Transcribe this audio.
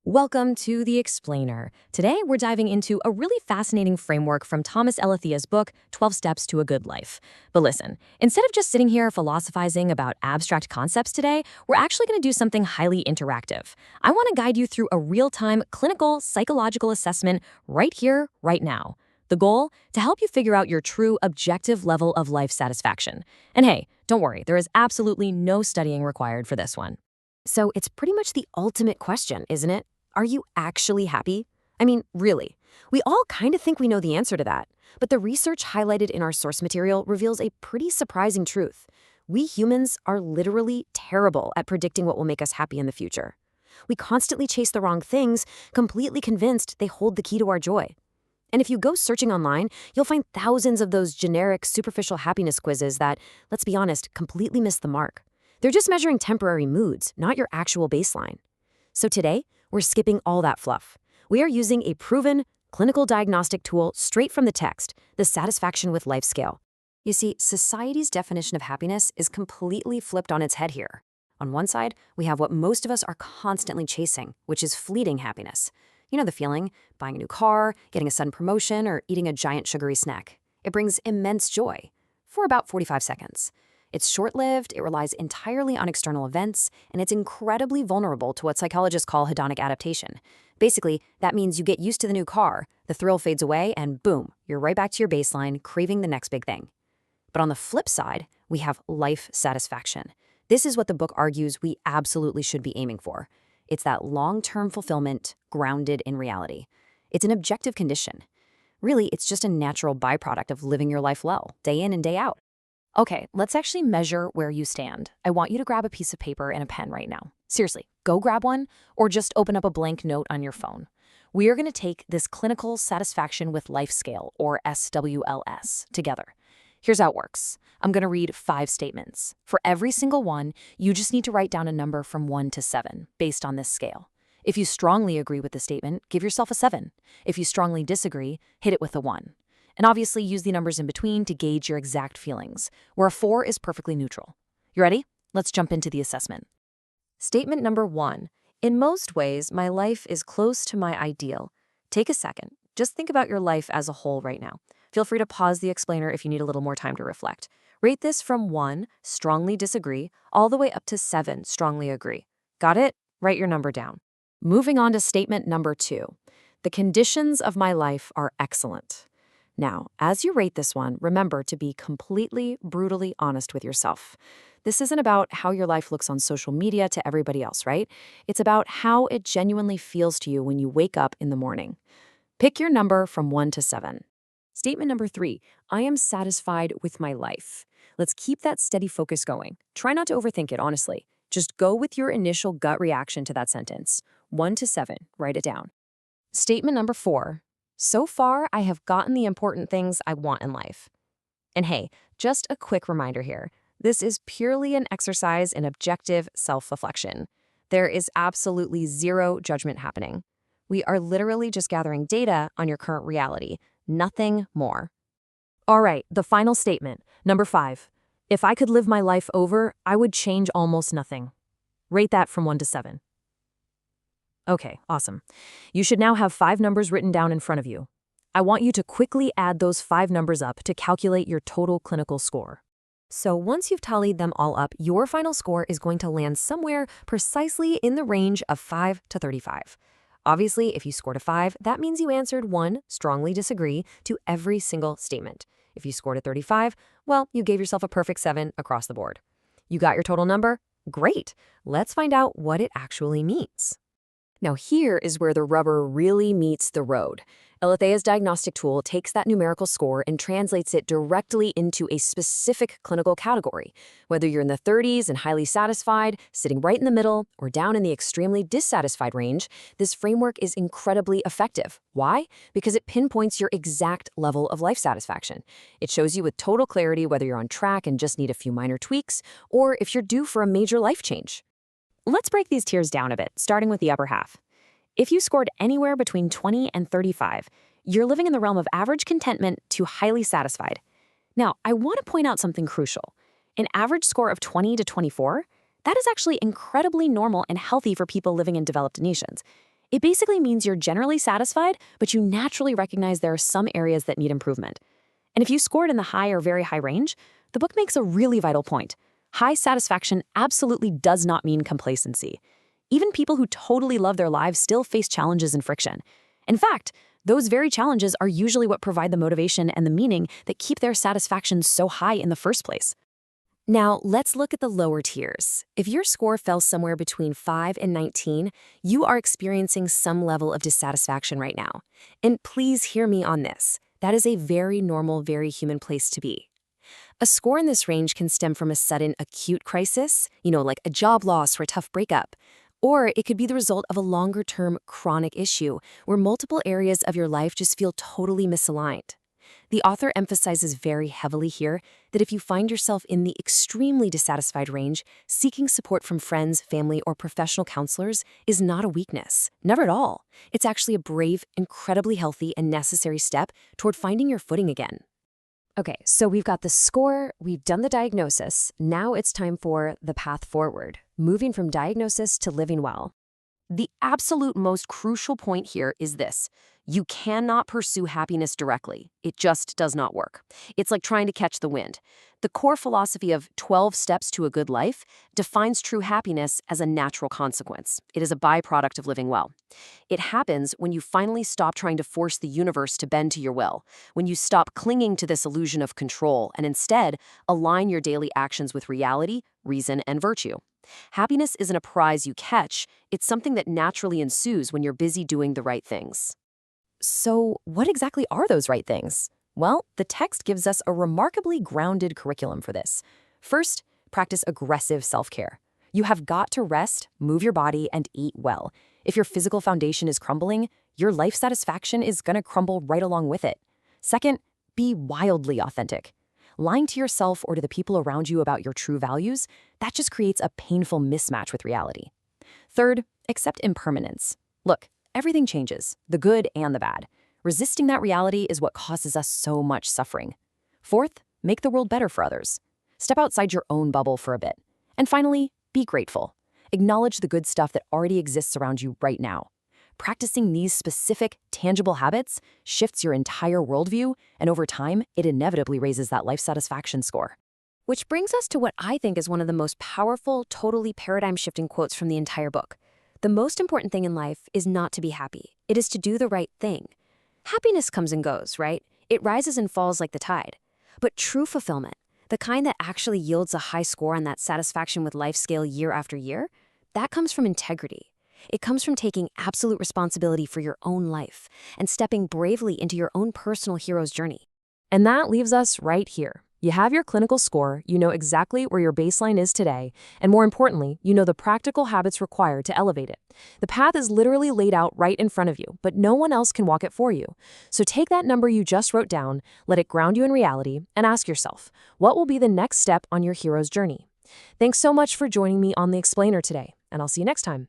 Welcome to The Explainer. Today, we're diving into a really fascinating framework from Thomas Elathea's book, 12 Steps to a Good Life. But listen, instead of just sitting here philosophizing about abstract concepts today, we're actually going to do something highly interactive. I want to guide you through a real-time clinical psychological assessment right here, right now. The goal? To help you figure out your true objective level of life satisfaction. And hey, don't worry, there is absolutely no studying required for this one. So it's pretty much the ultimate question, isn't it? Are you actually happy? I mean, really. We all kind of think we know the answer to that, but the research highlighted in our source material reveals a pretty surprising truth. We humans are literally terrible at predicting what will make us happy in the future. We constantly chase the wrong things, completely convinced they hold the key to our joy. And if you go searching online, you'll find thousands of those generic, superficial happiness quizzes that, let's be honest, completely miss the mark. They're just measuring temporary moods, not your actual baseline. So today, we're skipping all that fluff. We are using a proven clinical diagnostic tool straight from the text, the Satisfaction with Life scale. You see, society's definition of happiness is completely flipped on its head here. On one side, we have what most of us are constantly chasing, which is fleeting happiness. You know the feeling, buying a new car, getting a sudden promotion, or eating a giant sugary snack. It brings immense joy for about 45 seconds. It's short-lived, it relies entirely on external events, and it's incredibly vulnerable to what psychologists call hedonic adaptation. Basically, that means you get used to the new car, the thrill fades away, and boom, you're right back to your baseline, craving the next big thing. But on the flip side, we have life satisfaction. This is what the book argues we absolutely should be aiming for. It's that long-term fulfillment grounded in reality. It's an objective condition. Really, it's just a natural byproduct of living your life well, day in and day out. Okay, let's actually measure where you stand. I want you to grab a piece of paper and a pen right now. Seriously, go grab one or just open up a blank note on your phone. We are going to take this Clinical Satisfaction with Life scale, or SWLS, together. Here's how it works. I'm going to read 5 statements. For every single one, you just need to write down a number from 1 to 7 based on this scale. If you strongly agree with the statement, give yourself a 7. If you strongly disagree, hit it with a 1. And obviously use the numbers in between to gauge your exact feelings, where a 4 is perfectly neutral. You ready? Let's jump into the assessment. Statement number 1. In most ways, my life is close to my ideal. Take a second. Just think about your life as a whole right now. Feel free to pause the explainer if you need a little more time to reflect. Rate this from 1, strongly disagree, all the way up to 7, strongly agree. Got it? Write your number down. Moving on to statement number 2. The conditions of my life are excellent. Now, as you rate this one, remember to be completely, brutally honest with yourself. This isn't about how your life looks on social media to everybody else, right? It's about how it genuinely feels to you when you wake up in the morning. Pick your number from 1 to 7. Statement number 3, I am satisfied with my life. Let's keep that steady focus going. Try not to overthink it, honestly. Just go with your initial gut reaction to that sentence. 1 to 7, write it down. Statement number 4, so far, I have gotten the important things I want in life. And hey, just a quick reminder here. This is purely an exercise in objective self-reflection. There is absolutely zero judgment happening. We are literally just gathering data on your current reality, nothing more. All right, the final statement, number 5. If I could live my life over, I would change almost nothing. Rate that from 1 to 7. Okay, awesome. You should now have 5 numbers written down in front of you. I want you to quickly add those 5 numbers up to calculate your total clinical score. So once you've tallied them all up, your final score is going to land somewhere precisely in the range of 5 to 35. Obviously, if you scored a 5, that means you answered 1, strongly disagree, to every single statement. If you scored a 35, well, you gave yourself a perfect 7 across the board. You got your total number? Great. Let's find out what it actually means. Now here is where the rubber really meets the road. Elathea's diagnostic tool takes that numerical score and translates it directly into a specific clinical category. Whether you're in the 30s and highly satisfied, sitting right in the middle, or down in the extremely dissatisfied range, this framework is incredibly effective. Why? Because it pinpoints your exact level of life satisfaction. It shows you with total clarity whether you're on track and just need a few minor tweaks, or if you're due for a major life change. Let's break these tiers down a bit, starting with the upper half. If you scored anywhere between 20 and 35, you're living in the realm of average contentment to highly satisfied. Now, I want to point out something crucial. An average score of 20 to 24, that is actually incredibly normal and healthy for people living in developed nations. It basically means you're generally satisfied, but you naturally recognize there are some areas that need improvement. And if you scored in the high or very high range, the book makes a really vital point. High satisfaction absolutely does not mean complacency. Even people who totally love their lives still face challenges and friction. In fact, those very challenges are usually what provide the motivation and the meaning that keep their satisfaction so high in the first place. Now, let's look at the lower tiers. If your score fell somewhere between 5 and 19, you are experiencing some level of dissatisfaction right now. And please hear me on this. That is a very normal, very human place to be. A score in this range can stem from a sudden acute crisis, like a job loss or a tough breakup. Or it could be the result of a longer-term chronic issue where multiple areas of your life just feel totally misaligned. The author emphasizes very heavily here that if you find yourself in the extremely dissatisfied range, seeking support from friends, family, or professional counselors is not a weakness. Never at all. It's actually a brave, incredibly healthy, and necessary step toward finding your footing again. Okay, so we've got the score, we've done the diagnosis. Now it's time for the path forward, moving from diagnosis to living well. The absolute most crucial point here is this. You cannot pursue happiness directly. It just does not work. It's like trying to catch the wind. The core philosophy of 12 steps to a good life defines true happiness as a natural consequence. It is a byproduct of living well. It happens when you finally stop trying to force the universe to bend to your will, when you stop clinging to this illusion of control and instead align your daily actions with reality, reason, and virtue. Happiness isn't a prize you catch, it's something that naturally ensues when you're busy doing the right things. So, what exactly are those right things? Well, the text gives us a remarkably grounded curriculum for this. First, practice aggressive self-care. You have got to rest, move your body, and eat well. If your physical foundation is crumbling, your life satisfaction is going to crumble right along with it. Second, be wildly authentic. Lying to yourself or to the people around you about your true values, that just creates a painful mismatch with reality. Third, accept impermanence. Look, everything changes, the good and the bad. Resisting that reality is what causes us so much suffering. Fourth, make the world better for others. Step outside your own bubble for a bit. And finally, be grateful. Acknowledge the good stuff that already exists around you right now. Practicing these specific, tangible habits shifts your entire worldview, and over time, it inevitably raises that life satisfaction score. Which brings us to what I think is one of the most powerful, totally paradigm-shifting quotes from the entire book. The most important thing in life is not to be happy. It is to do the right thing. Happiness comes and goes, right? It rises and falls like the tide. But true fulfillment, the kind that actually yields a high score on that satisfaction with life scale year after year, that comes from integrity. It comes from taking absolute responsibility for your own life and stepping bravely into your own personal hero's journey. And that leaves us right here. You have your clinical score, you know exactly where your baseline is today, and more importantly, you know the practical habits required to elevate it. The path is literally laid out right in front of you, but no one else can walk it for you. So take that number you just wrote down, let it ground you in reality, and ask yourself, what will be the next step on your hero's journey? Thanks so much for joining me on The Explainer today, and I'll see you next time.